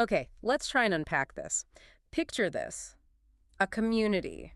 Okay, let's try and unpack this. Picture this. A community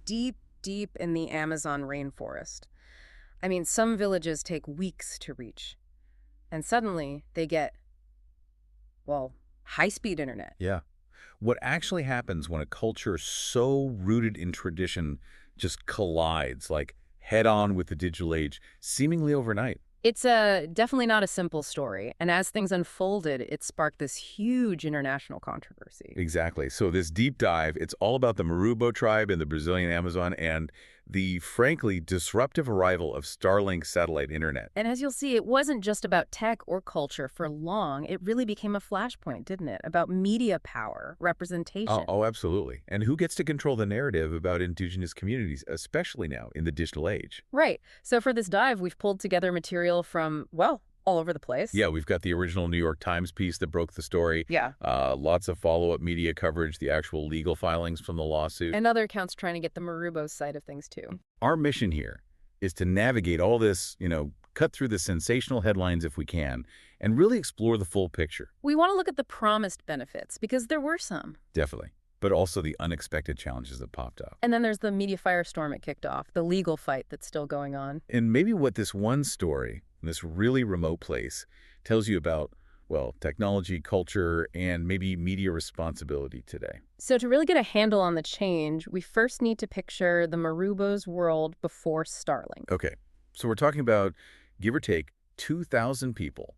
deep, deep in the Amazon rainforest. I mean, some villages take weeks to reach. And suddenly they get, well, high-speed internet. Yeah. What actually happens when a culture so rooted in tradition just collides, like head-on with the digital age, seemingly overnight? It's definitely not a simple story. And as things unfolded, it sparked this huge international controversy. Exactly. So this deep dive, it's all about the Marubo tribe in the Brazilian Amazon and the, frankly, disruptive arrival of Starlink satellite internet. And as you'll see, it wasn't just about tech or culture for long. It really became a flashpoint, didn't it? About media power, representation. Oh, absolutely. And who gets to control the narrative about indigenous communities, especially now in the digital age? Right. So for this dive, we've pulled together material from, well, all over the place. Yeah, we've got the original New York Times piece that broke the story. Yeah. Lots of follow-up media coverage, the actual legal filings from the lawsuit. And other accounts trying to get the Marubo side of things, too. Our mission here is to navigate all this, cut through the sensational headlines if we can, and really explore the full picture. We want to look at the promised benefits, because there were some. Definitely. But also the unexpected challenges that popped up. And then there's the media firestorm it kicked off, the legal fight that's still going on. And maybe what this one story, in this really remote place, tells you about, well, technology, culture, and maybe media responsibility today. So to really get a handle on the change, we first need to picture the Marubo's world before Starlink. Okay, so we're talking about, give or take, 2,000 people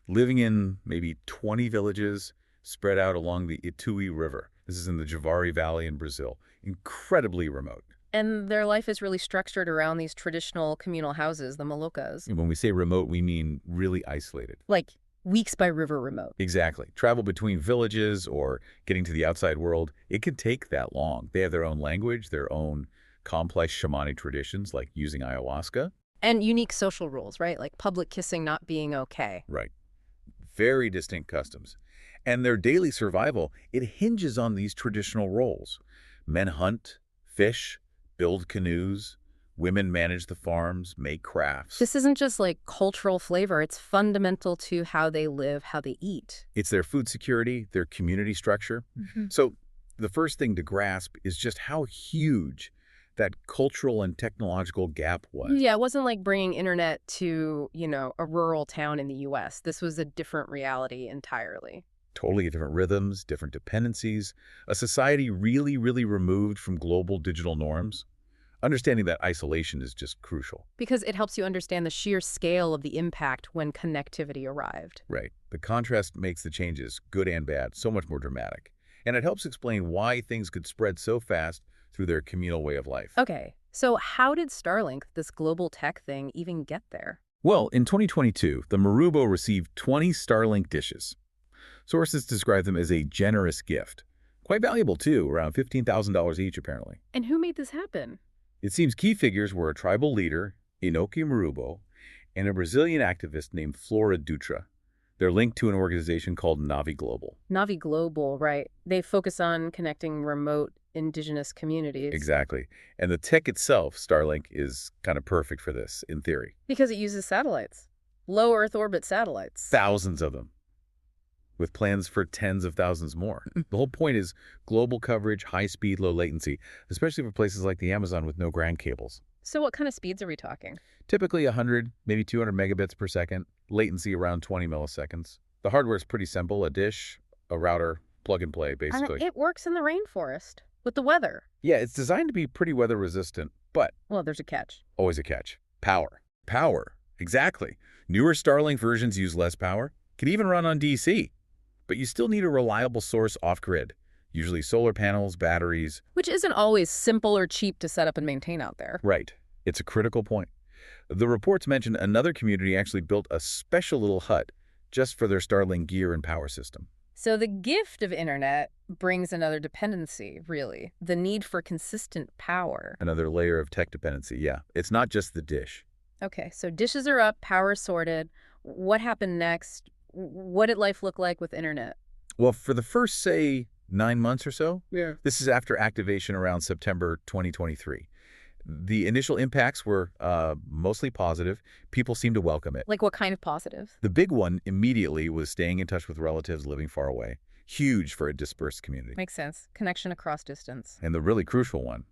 living in maybe 20 villages spread out along the Itui River. This is in the Javari Valley in Brazil. Incredibly remote. And their life is really structured around these traditional communal houses, the malokas. And when we say remote, we mean really isolated. Like weeks by river remote. Exactly. Travel between villages or getting to the outside world, it could take that long. They have their own language, their own complex shamanic traditions, like using ayahuasca. And unique social rules, right? Like public kissing not being okay. Right. Very distinct customs. And their daily survival, it hinges on these traditional roles. Men hunt, fish, build canoes. Women manage the farms, make crafts. This isn't just like cultural flavor. It's fundamental to how they live, how they eat. It's their food security, their community structure. So the first thing to grasp is just how huge that cultural and technological gap was. Yeah, it wasn't like bringing internet to, a rural town in the U.S. This was a different reality entirely. Totally different rhythms, different dependencies, a society really, really removed from global digital norms. Understanding that isolation is just crucial. Because it helps you understand the sheer scale of the impact when connectivity arrived. Right. The contrast makes the changes, good and bad, so much more dramatic. And it helps explain why things could spread so fast through their communal way of life. Okay, so how did Starlink, this global tech thing, even get there? Well, in 2022, the Marubo received 20 Starlink dishes. Sources describe them as a generous gift. Quite valuable, too, around $15,000 each, apparently. And who made this happen? It seems key figures were a tribal leader, Inoki Marubo, and a Brazilian activist named Flora Dutra. They're linked to an organization called Navi Global. Navi Global, right. They focus on connecting remote indigenous communities. Exactly. And the tech itself, Starlink, is kind of perfect for this, in theory. Because it uses satellites. Low Earth orbit satellites. Thousands of them, with plans for tens of thousands more. The whole point is global coverage, high speed, low latency, especially for places like the Amazon with no ground cables. So what kind of speeds are we talking? Typically 100, maybe 200 megabits per second, latency around 20 milliseconds. The hardware is pretty simple, a dish, a router, plug and play, basically. And it works in the rainforest with the weather. Yeah, it's designed to be pretty weather resistant, but... Well, there's a catch. Always a catch. Power. Power. Exactly. Newer Starlink versions use less power, can even run on DC. But you still need a reliable source off-grid, usually solar panels, batteries. Which isn't always simple or cheap to set up and maintain out there. Right. It's a critical point. The reports mentioned another community actually built a special little hut just for their Starlink gear and power system. So the gift of internet brings another dependency, really. The need for consistent power. Another layer of tech dependency, yeah. It's not just the dish. Okay, so dishes are up, power sorted. What happened next? What did life look like with internet? Well, for the first, say, 9 months or so, this is after activation around September 2023. The initial impacts were mostly positive. People seemed to welcome it. Like what kind of positive? The big one immediately was staying in touch with relatives living far away. Huge for a dispersed community. Makes sense. Connection across distance. And the really crucial one,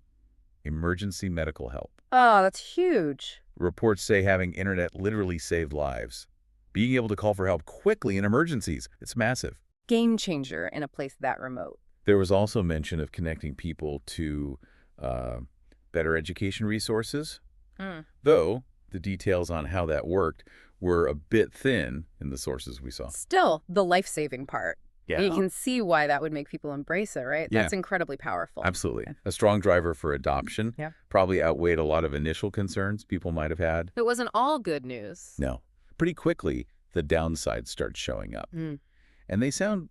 emergency medical help. Oh, that's huge. Reports say having internet literally saved lives. Being able to call for help quickly in emergencies, it's massive. Game changer in a place that remote. There was also mention of connecting people to better education resources, though the details on how that worked were a bit thin in the sources we saw. Still, the life-saving part. Yeah. You can see why that would make people embrace it, right? Yeah. That's incredibly powerful. Absolutely. A strong driver for adoption. Yeah. Probably outweighed a lot of initial concerns people might have had. It wasn't all good news. No. Pretty quickly, the downsides start showing up. And they sound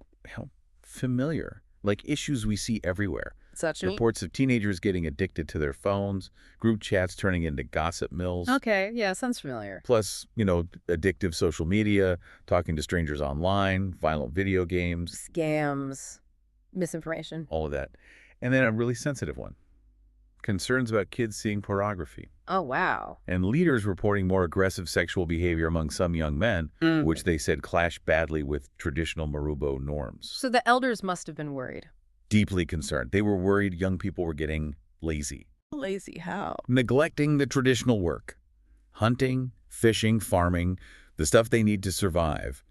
familiar, like issues we see everywhere. Such Reports of teenagers getting addicted to their phones, group chats turning into gossip mills. Okay, yeah, sounds familiar. Plus, addictive social media, talking to strangers online, violent video games. Scams, misinformation. All of that. And then a really sensitive one. Concerns about kids seeing pornography. Oh, wow. And leaders reporting more aggressive sexual behavior among some young men, which they said clashed badly with traditional Marubo norms. So the elders must have been worried. Deeply concerned. They were worried young people were getting lazy. Lazy how? Neglecting the traditional work. Hunting, fishing, farming, the stuff they need to survive.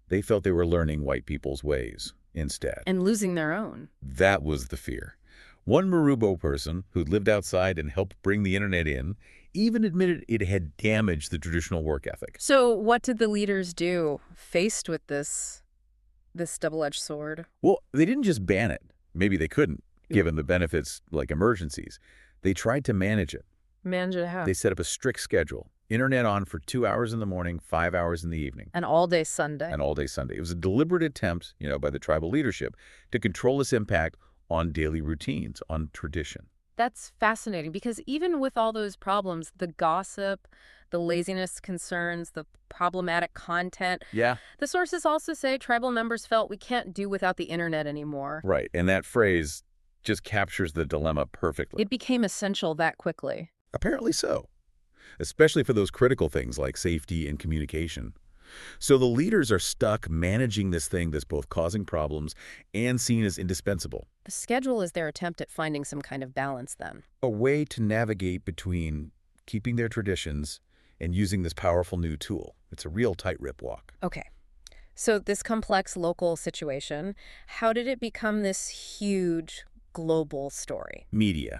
They felt they were learning white people's ways instead. And losing their own. That was the fear. One Marubo person who'd lived outside and helped bring the internet in even admitted it had damaged the traditional work ethic. So what did the leaders do faced with this double-edged sword? Well, they didn't just ban it. Maybe they couldn't, given the benefits like emergencies. They tried to manage it. Manage it how? They set up a strict schedule. Internet on for 2 hours in the morning, 5 hours in the evening. An all-day Sunday. And all day Sunday. It was a deliberate attempt, by the tribal leadership to control its impact on daily routines, on tradition. That's fascinating because even with all those problems, the gossip, the laziness concerns, the problematic content, the sources also say tribal members felt we can't do without the internet anymore. Right, and that phrase just captures the dilemma perfectly. It became essential that quickly. Apparently so, especially for those critical things like safety and communication. So the leaders are stuck managing this thing that's both causing problems and seen as indispensable. The schedule is their attempt at finding some kind of balance then. A way to navigate between keeping their traditions and using this powerful new tool. It's a real tightrope walk. Okay. So this complex local situation, how did it become this huge global story? Media.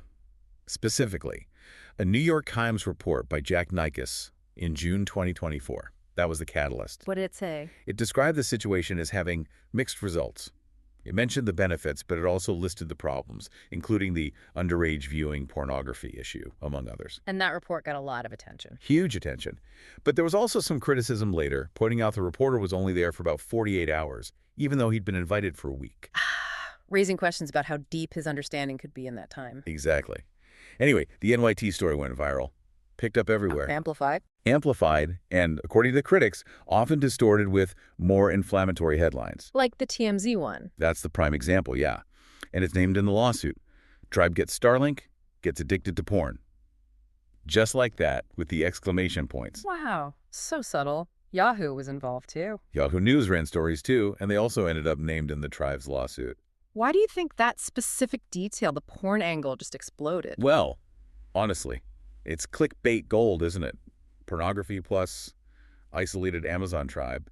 Specifically, a New York Times report by Jack Nikes in June 2024. That was the catalyst. What did it say? It described the situation as having mixed results. It mentioned the benefits, but it also listed the problems, including the underage viewing pornography issue, among others. And that report got a lot of attention. Huge attention. But there was also some criticism later, pointing out the reporter was only there for about 48 hours, even though he'd been invited for a week. Raising questions about how deep his understanding could be in that time. Exactly. Anyway, the NYT story went viral. Picked up everywhere. Amplified, and, according to the critics, often distorted with more inflammatory headlines. Like the TMZ one. That's the prime example, yeah. And it's named in the lawsuit. Tribe gets Starlink, gets addicted to porn. Just like that, with the exclamation points. Wow, so subtle. Yahoo was involved too. Yahoo News ran stories too, and they also ended up named in the tribe's lawsuit. Why do you think that specific detail, the porn angle, just exploded? Well, honestly, it's clickbait gold, isn't it? Pornography plus isolated Amazon tribe.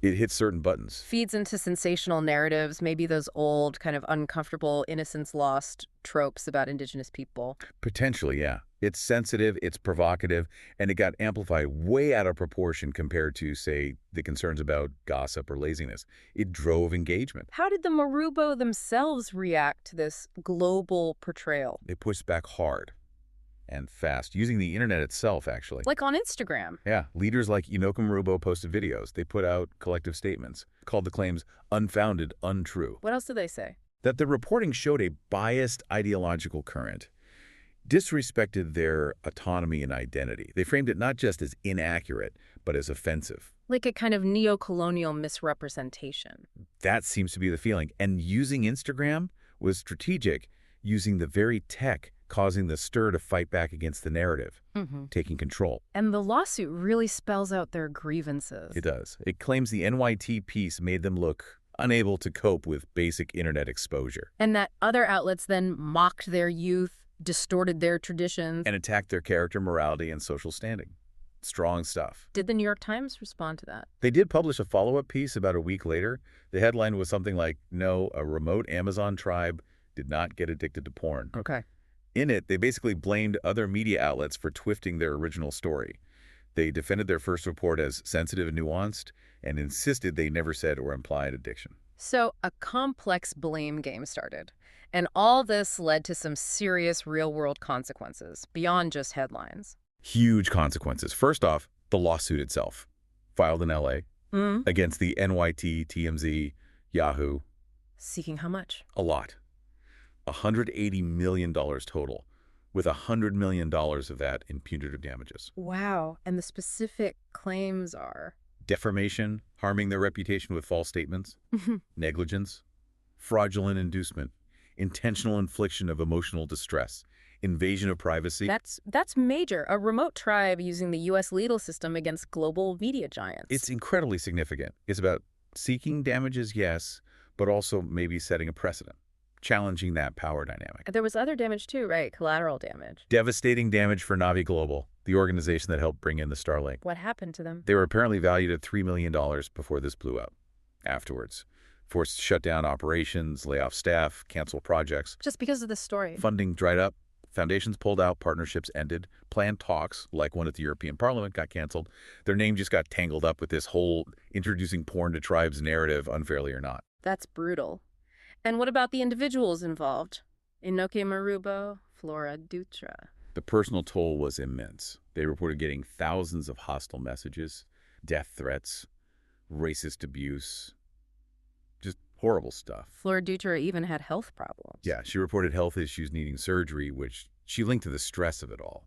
It hits certain buttons. Feeds into sensational narratives, maybe those old kind of uncomfortable, innocence lost tropes about indigenous people. Potentially, yeah. It's sensitive, it's provocative, and it got amplified way out of proportion compared to, say, the concerns about gossip or laziness. It drove engagement. How did the Marubo themselves react to this global portrayal? They pushed back hard and fast, using the internet itself, actually. Like on Instagram. Yeah. Leaders like Inoka Marubo posted videos. They put out collective statements, called the claims unfounded, untrue. What else did they say? That the reporting showed a biased ideological current, disrespected their autonomy and identity. They framed it not just as inaccurate, but as offensive. Like a kind of neo-colonial misrepresentation. That seems to be the feeling. And using Instagram was strategic, using the very tech causing the stir to fight back against the narrative, taking control. And the lawsuit really spells out their grievances. It does. It claims the NYT piece made them look unable to cope with basic internet exposure, And that other outlets then mocked their youth, distorted their traditions. and attacked their character, morality, and social standing. Strong stuff. Did the New York Times respond to that? They did publish a follow-up piece about a week later. The headline was something like, "No, a remote Amazon tribe did not get addicted to porn." Okay. In it, they basically blamed other media outlets for twisting their original story. They defended their first report as sensitive and nuanced and insisted they never said or implied addiction. So a complex blame game started. And all this led to some serious real-world consequences beyond just headlines. Huge consequences. First off, the lawsuit itself, filed in LA against the NYT, TMZ, Yahoo, Seeking how much? a lot. $180 million total, with $100 million of that in punitive damages. Wow. And the specific claims are? Defamation, harming their reputation with false statements, negligence, fraudulent inducement, intentional infliction of emotional distress, invasion of privacy. That's major. A remote tribe using the U.S. legal system against global media giants. It's incredibly significant. It's about seeking damages, yes, but also maybe setting a precedent, challenging that power dynamic. There was other damage too, right? Collateral damage. Devastating damage for Navi Global, the organization that helped bring in the Starlink. What happened to them? They were apparently valued at $3 million before this blew up. Afterwards, forced to shut down operations, lay off staff, cancel projects. Just because of this story. Funding dried up. Foundations pulled out, partnerships ended, planned talks, like one at the European Parliament, got canceled. Their name just got tangled up with this whole introducing porn to tribes narrative, unfairly or not. That's brutal. And what about the individuals involved? Inoke Marubo, Flora Dutra. The personal toll was immense. They reported getting thousands of hostile messages, death threats, racist abuse, just horrible stuff. Flora Dutra even had health problems. Yeah, she reported health issues needing surgery, which she linked to the stress of it all.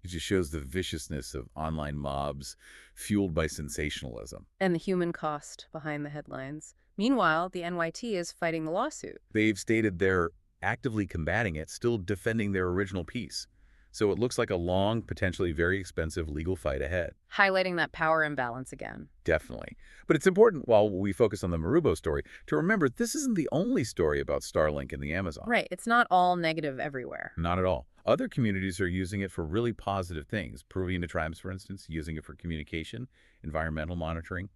It just shows the viciousness of online mobs fueled by sensationalism. And the human cost behind the headlines. Meanwhile, the NYT is fighting the lawsuit. They've stated they're actively combating it, still defending their original piece. So it looks like a long, potentially very expensive legal fight ahead. Highlighting that power imbalance again. Definitely. But it's important, while we focus on the Marubo story, to remember this isn't the only story about Starlink in the Amazon. Right. It's not all negative everywhere. Not at all. Other communities are using it for really positive things. Peruvian tribes, for instance, using it for communication, environmental monitoring,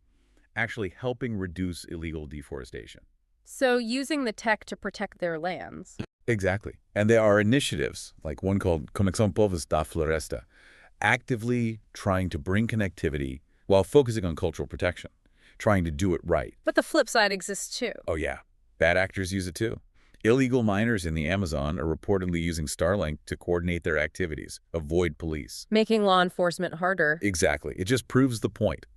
actually helping reduce illegal deforestation. So using the tech to protect their lands. Exactly. And there are initiatives, like one called Conexión Povos da Floresta, actively trying to bring connectivity while focusing on cultural protection, trying to do it right. But the flip side exists too. Oh yeah, bad actors use it too. Illegal miners in the Amazon are reportedly using Starlink to coordinate their activities, avoid police. Making law enforcement harder. Exactly. It just proves the point.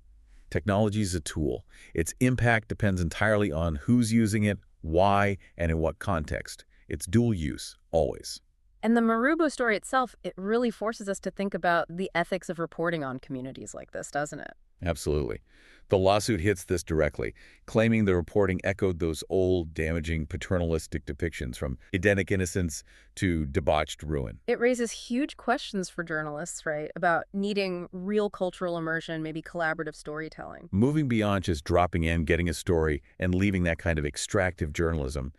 Technology is a tool. Its impact depends entirely on who's using it, why, and in what context. It's dual use, always. And the Marubo story itself, it really forces us to think about the ethics of reporting on communities like this, doesn't it? Absolutely. The lawsuit hits this directly, claiming the reporting echoed those old, damaging, paternalistic depictions from Edenic innocence to debauched ruin. It raises huge questions for journalists, right, about needing real cultural immersion, maybe collaborative storytelling. Moving beyond just dropping in, getting a story, and leaving that kind of extractive journalism,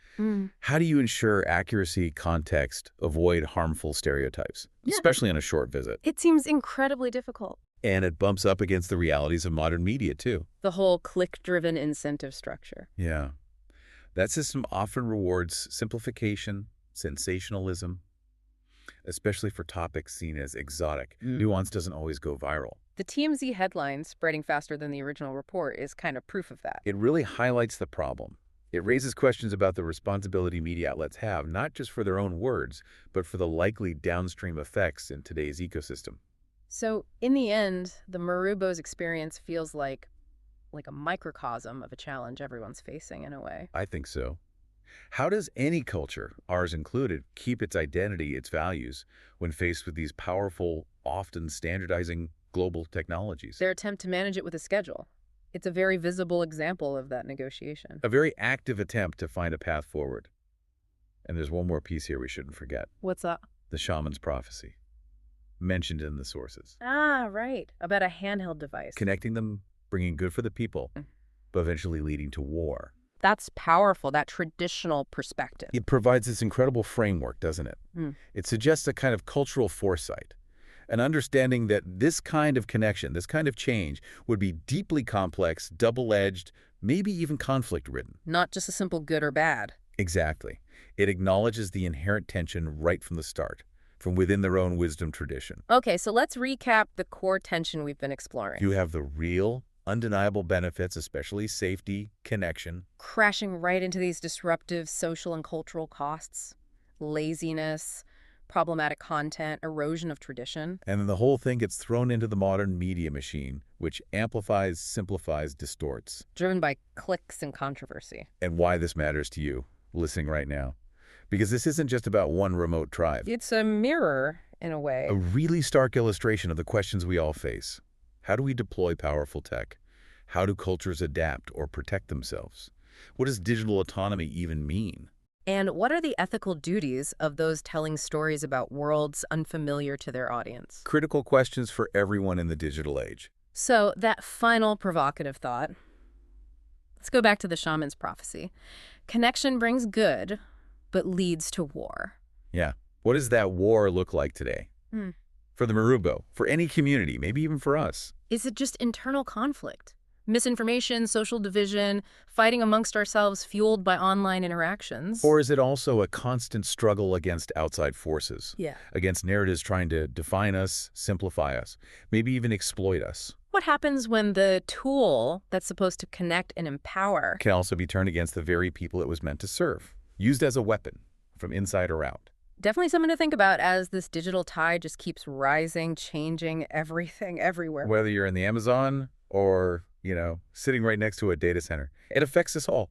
how do you ensure accuracy, context, avoid harmful stereotypes, especially on a short visit? It seems incredibly difficult. And it bumps up against the realities of modern media, too. The whole click-driven incentive structure. Yeah. That system often rewards simplification, sensationalism, especially for topics seen as exotic. Nuance doesn't always go viral. The TMZ headline spreading faster than the original report is kind of proof of that. It really highlights the problem. It raises questions about the responsibility media outlets have, not just for their own words, but for the likely downstream effects in today's ecosystem. So, in the end, the Marubo's experience feels like a microcosm of a challenge everyone's facing in a way. I think so. How does any culture, ours included, keep its identity, its values, when faced with these powerful, often standardizing global technologies? Their attempt to manage it with a schedule. It's a very visible example of that negotiation. A very active attempt to find a path forward. And there's one more piece here we shouldn't forget. What's that? The shaman's prophecy, mentioned in the sources. Ah, right. About a handheld device. Connecting them, bringing good for the people, but eventually leading to war. That's powerful, that traditional perspective. It provides this incredible framework, doesn't it? Hmm. It suggests a kind of cultural foresight, an understanding that this kind of connection, this kind of change, would be deeply complex, double-edged, maybe even conflict-ridden. Not just a simple good or bad. Exactly. It acknowledges the inherent tension right from the start, from within their own wisdom tradition. Okay, so let's recap the core tension we've been exploring. You have the real, undeniable benefits, especially safety, connection, Crashing right into these disruptive social and cultural costs, laziness, problematic content, erosion of tradition. and then the whole thing gets thrown into the modern media machine, which amplifies, simplifies, distorts. Driven by clicks and controversy. And why this matters to you, listening right now. Because this isn't just about one remote tribe. It's a mirror, in a way. A really stark illustration of the questions we all face. How do we deploy powerful tech? How do cultures adapt or protect themselves? What does digital autonomy even mean? And what are the ethical duties of those telling stories about worlds unfamiliar to their audience? Critical questions for everyone in the digital age. So, that final provocative thought. Let's go back to the shaman's prophecy. Connection brings good, but leads to war. Yeah. What does that war look like today? Hmm. For the Marubo, for any community, maybe even for us. Is it just internal conflict? Misinformation, social division, fighting amongst ourselves fueled by online interactions? Or is it also a constant struggle against outside forces? Yeah. Against narratives trying to define us, simplify us, maybe even exploit us? What happens when the tool that's supposed to connect and empower Can also be turned against the very people it was meant to serve, used as a weapon, from inside or out. definitely something to think about as this digital tide just keeps rising, changing everything everywhere. Whether you're in the Amazon or, sitting right next to a data center, it affects us all.